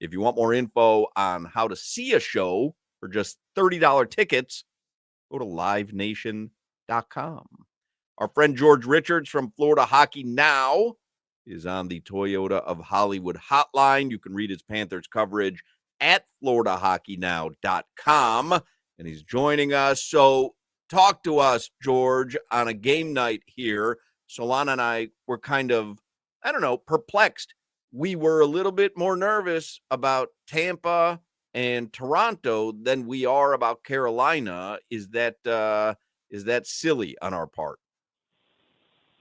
If you want more info on how to see a show for just $30 tickets, go to livenation.com. Our friend George Richards from Florida Hockey Now is on the Toyota of Hollywood hotline. You can read his Panthers coverage at floridahockeynow.com, and he's joining us. So talk to us, George, on a game night here. Solana and I were kind of, perplexed. We were a little bit more nervous about Tampa and Toronto than we are about Carolina. Is that silly on our part?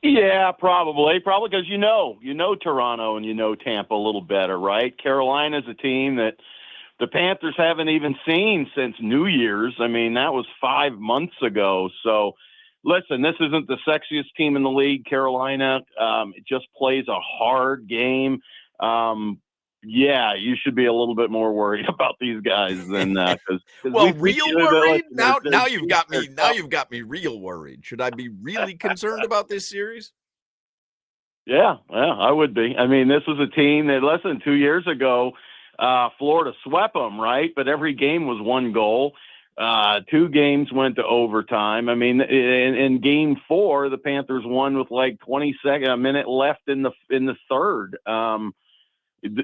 Yeah, probably because you know Toronto and you know Tampa a little better, right? Carolina's a team that the Panthers haven't even seen since New Year's. I mean, that was 5 months ago. So, listen, this isn't the sexiest team in the league, Carolina. It just plays a hard game. Yeah, you should be a little bit more worried about these guys than because. Well, real worried. Now you've got me. Now you've got me real worried. Should I be really concerned about this series? Yeah, I would be. I mean, this was a team that, less than 2 years ago, Florida swept them, right? But every game was one goal. 2 games went to overtime. I mean, in game 4, the Panthers won with like a minute left in the third.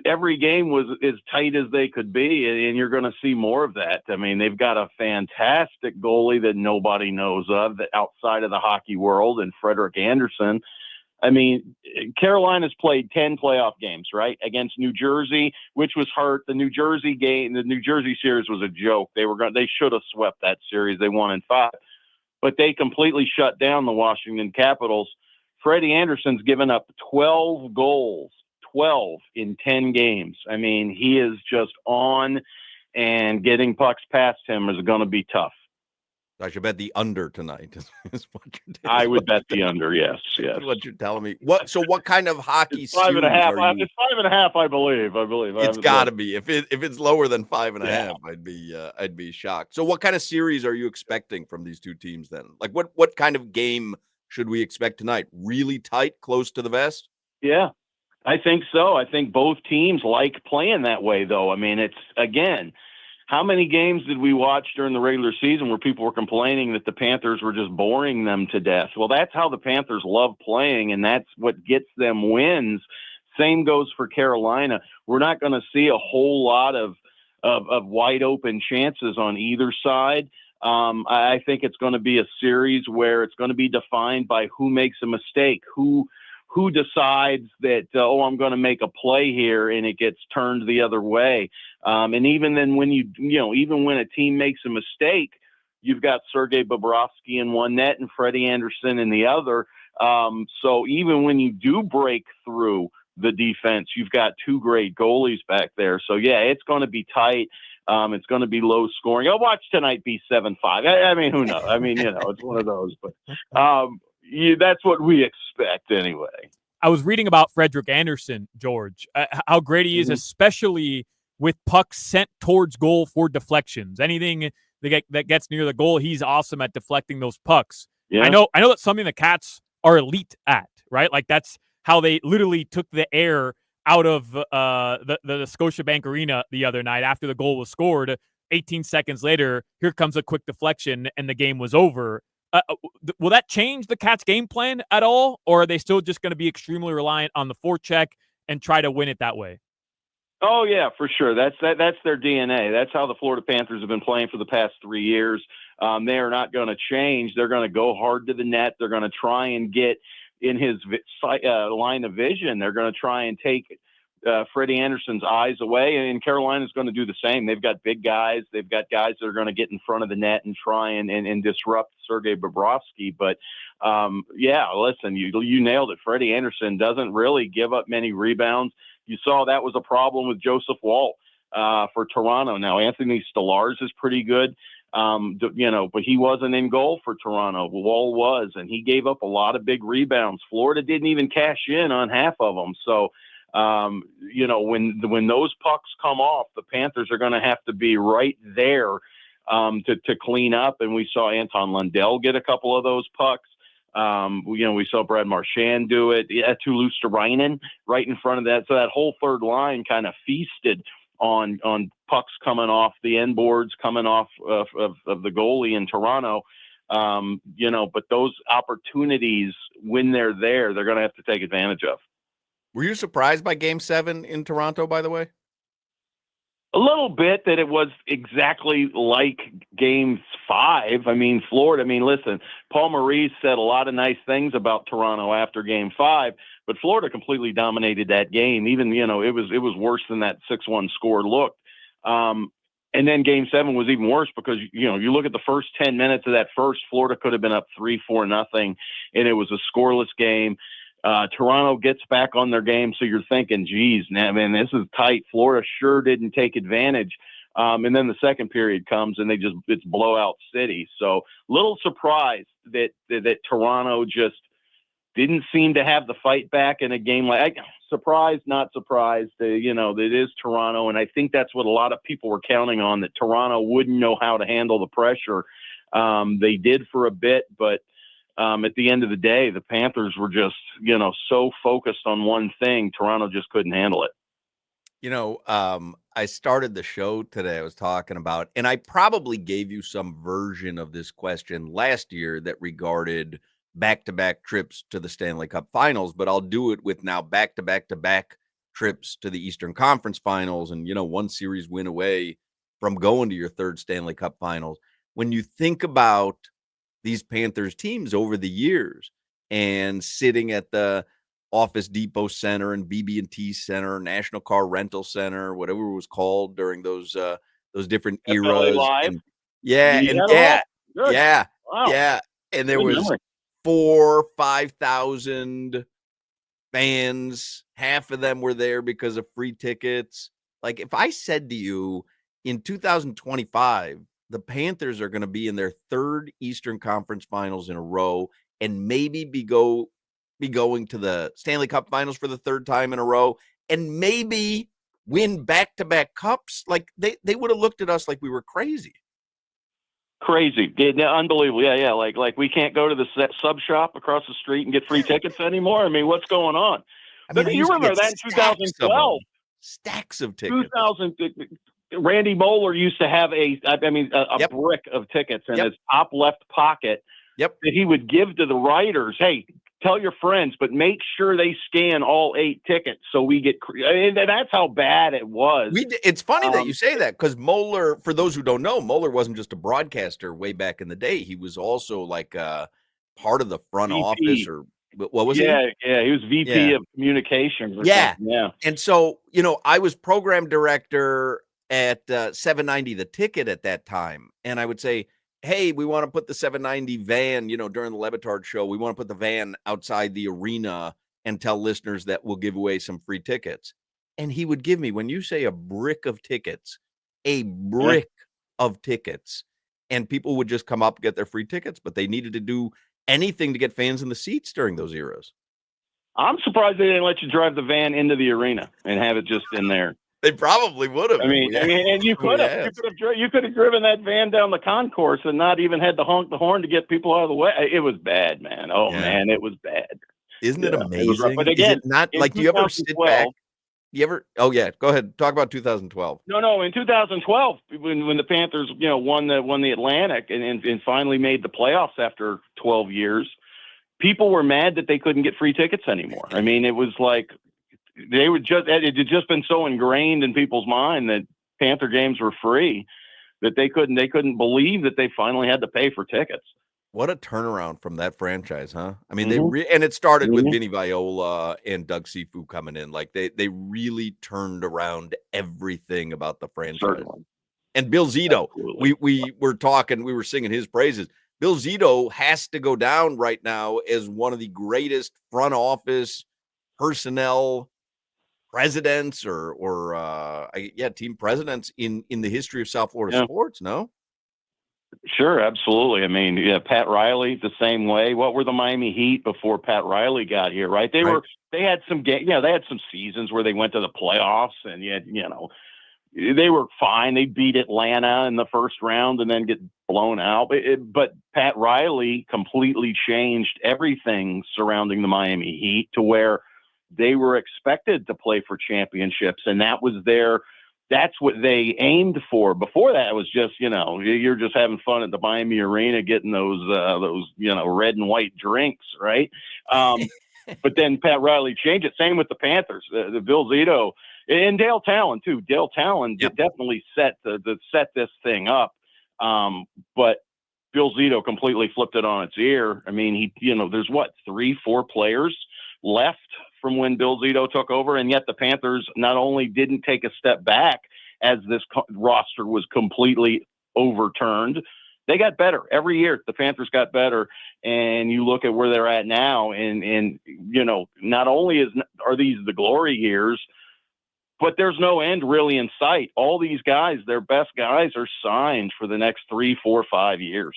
Every game was as tight as they could be, and you're going to see more of that. I mean, they've got a fantastic goalie that nobody knows of that outside of the hockey world, and Frederik Andersen. I mean, Carolina's played 10 playoff games, right, against New Jersey, which was hurt. The New Jersey series was a joke. They should have swept that series. They won in 5, but they completely shut down the Washington Capitals. Freddie Andersen's given up 12 goals. 12 in 10 games. I mean, he is just on, and getting pucks past him is going to be tough. I should bet the under tonight. Is what I would bet the under. Yes. What you're telling me? What kind of hockey it's 5.5. Are you? It's 5.5. I believe. It's got to be. If it's lower than 5.5, I'd be shocked. So, what kind of series are you expecting from these two teams then? Like, what kind of game should we expect tonight? Really tight, close to the vest? Yeah. I think so. I think both teams like playing that way, though. I mean, it's, again, how many games did we watch during the regular season where people were complaining that the Panthers were just boring them to death? Well, that's how the Panthers love playing, and that's what gets them wins. Same goes for Carolina. We're not going to see a whole lot of wide open chances on either side. I think it's going to be a series where it's going to be defined by who makes a mistake, who decides that, I'm going to make a play here, and it gets turned the other way. And even then, when even when a team makes a mistake, you've got Sergei Bobrovsky in one net and Freddie Andersen in the other. So even when you do break through the defense, you've got 2 great goalies back there. So yeah, it's going to be tight. It's going to be low scoring. I'll watch tonight be 7-5. I mean, who knows? I mean, it's one of those, but, that's what we expect anyway. I was reading about Frederik Andersen, George, how great he is, especially with pucks sent towards goal for deflections. Anything that gets near the goal, he's awesome at deflecting those pucks. Yeah. I know that's something the Cats are elite at, right? Like, that's how they literally took the air out of the Scotiabank Arena the other night after the goal was scored. 18 seconds later, here comes a quick deflection, and the game was over. Will that change the Cats' game plan at all, or are they still just going to be extremely reliant on the forecheck and try to win it that way? Oh yeah, for sure. That's their DNA. That's how the Florida Panthers have been playing for the past 3 years. They are not going to change. They're going to go hard to the net. They're going to try and get in his line of vision. They're going to try and take Freddie Andersen's eyes away, and Carolina's going to do the same. They've got big guys. They've got guys that are going to get in front of the net and try and disrupt Sergei Bobrovsky. But, listen, you nailed it. Freddie Andersen doesn't really give up many rebounds. You saw that was a problem with Joseph Woll for Toronto. Now, Anthony Stolarz is pretty good, but he wasn't in goal for Toronto. Woll was, and he gave up a lot of big rebounds. Florida didn't even cash in on half of them. So, when those pucks come off, the Panthers are going to have to be right there to clean up. And we saw Anton Lundell get a couple of those pucks. We saw Brad Marchand do it. Eetu Luostarinen right in front of that. So that whole third line kind of feasted on pucks coming off the end boards, coming off of the goalie in Toronto. But those opportunities, when they're there, they're going to have to take advantage of. Were you surprised by Game 7 in Toronto, by the way? A little bit that it was exactly like Game 5. I mean, Florida. I mean, listen, Paul Maurice said a lot of nice things about Toronto after Game 5, but Florida completely dominated that game. Even it was worse than that 6-1 score looked. And then Game 7 was even worse because you look at the first 10 minutes of that first, Florida could have been up 3-4-0, and it was a scoreless game. Toronto gets back on their game, so you're thinking, geez, man, this is tight. Florida sure didn't take advantage. And then the second period comes, and it's blowout city. So little surprised that Toronto just didn't seem to have the fight back in a game like surprised, not surprised. That it is Toronto, and I think that's what a lot of people were counting on, that Toronto wouldn't know how to handle the pressure. They did for a bit, but at the end of the day, the Panthers were just, so focused on one thing, Toronto just couldn't handle it. I started the show today. I was talking about, and I probably gave you some version of this question last year that regarded back-to-back trips to the Stanley Cup Finals, but I'll do it with now back-to-back-to-back trips to the Eastern Conference Finals and, one series win away from going to your third Stanley Cup Finals. When you think about these Panthers teams over the years and sitting at the Office Depot Center and BB&T Center, National Car Rental Center, whatever it was called during those different eras. Live. And yeah. Wow. Yeah. And there was 4,000-5,000 fans. Half of them were there because of free tickets. Like, if I said to you in 2025, the Panthers are going to be in their third Eastern Conference Finals in a row and maybe be going to the Stanley Cup Finals for the third time in a row and maybe win back-to-back cups, like they would have looked at us like we were crazy. Crazy. Yeah, unbelievable. Yeah. Like we can't go to the sub shop across the street and get free tickets anymore. I mean, what's going on? I mean, you remember that in 2012. Stacks of tickets. Randy Moeller used to have a brick of tickets in his top left pocket that he would give to the writers. Hey, tell your friends, but make sure they scan all 8 tickets so we get. That's how bad it was. It's funny that you say that, because Moeller, for those who don't know, Moeller wasn't just a broadcaster way back in the day. He was also like part of the front office, or what was he? Yeah, he was VP of communications. Yeah. And so, I was program director at 790 The Ticket at that time. And I would say, hey, we want to put the 790 van, during the Levitard show, we want to put the van outside the arena and tell listeners that we'll give away some free tickets. And he would give me, when you say a brick of tickets, and people would just come up, get their free tickets, but they needed to do anything to get fans in the seats during those eras. I'm surprised they didn't let you drive the van into the arena and have it just in there. They probably would have. I mean, and you could have. You could have driven that van down the concourse and not even had to honk the horn to get people out of the way. It was bad, man. Oh man, it was bad. Isn't it amazing? But again, is it not like, do you ever sit back? Oh yeah, go ahead. Talk about 2012. No. In 2012, when the Panthers, won the Atlantic and finally made the playoffs after 12 years, people were mad that they couldn't get free tickets anymore. I mean, it was like. It had just been so ingrained in people's mind that Panther games were free that they couldn't believe that they finally had to pay for tickets. What a turnaround from that franchise, huh? I mean, and it started with Vinny Viola and Doug Sifu coming in. Like they really turned around everything about the franchise. Certainly. And Bill Zito, we were singing his praises. Bill Zito has to go down right now as one of the greatest front office personnel presidents or team presidents in the history of South Florida sports. No, sure, absolutely. I mean, Pat Riley the same way. What were the Miami Heat before Pat Riley got here? Right, they had some they had some seasons where they went to the playoffs, and they were fine. They beat Atlanta in the first round and then get blown out. But Pat Riley completely changed everything surrounding the Miami Heat to where they were expected to play for championships, and that was their that's what they aimed for. Before that, it was just, you're just having fun at the Miami Arena, getting those red and white drinks, right? But then Pat Riley changed it. Same with the Panthers, the Bill Zito and Dale Talon too. Dale Talon definitely set this thing up. But Bill Zito completely flipped it on its ear. I mean, there's 3-4 players left from when Bill Zito took over, and yet the Panthers not only didn't take a step back as this roster was completely overturned, they got better every year. The Panthers got better, and you look at where they're at now, and not only are these the glory years, but there's no end really in sight. All these guys, their best guys, are signed for the next 3, 4, 5 years.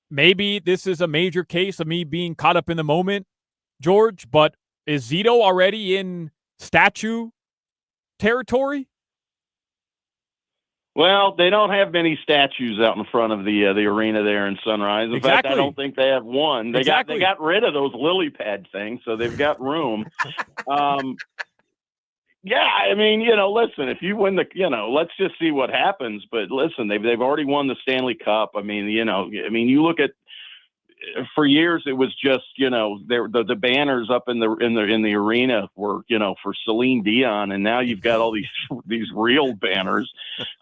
Maybe this is a major case of me being caught up in the moment, George, but is Zito already in statue territory? Well, they don't have many statues out in front of the arena there in Sunrise. In fact, I don't think they have one. They got rid of those lily pad things, so they've got room. Yeah, I mean, listen, if you win let's just see what happens. But listen, they've already won the Stanley Cup. I mean, you look at, for years it was just, the banners up in the arena were, for Celine Dion, and now you've got all these real banners.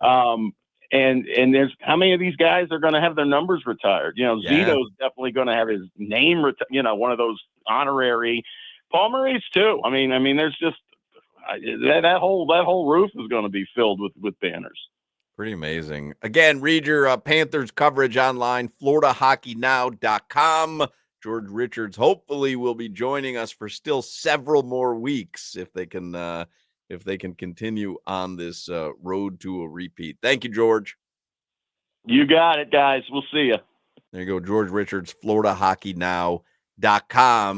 And there's how many of these guys are going to have their numbers retired? Zito's definitely going to have his name one of those honorary. Paul Maurice too. I mean, there's just that whole roof is going to be filled with banners. Pretty amazing. Again, read your Panthers coverage online, FloridaHockeyNow.com. George Richards hopefully will be joining us for still several more weeks if they can continue on this road to a repeat. Thank you, George. You got it, guys. We'll see you. There you go, George Richards, FloridaHockeyNow.com.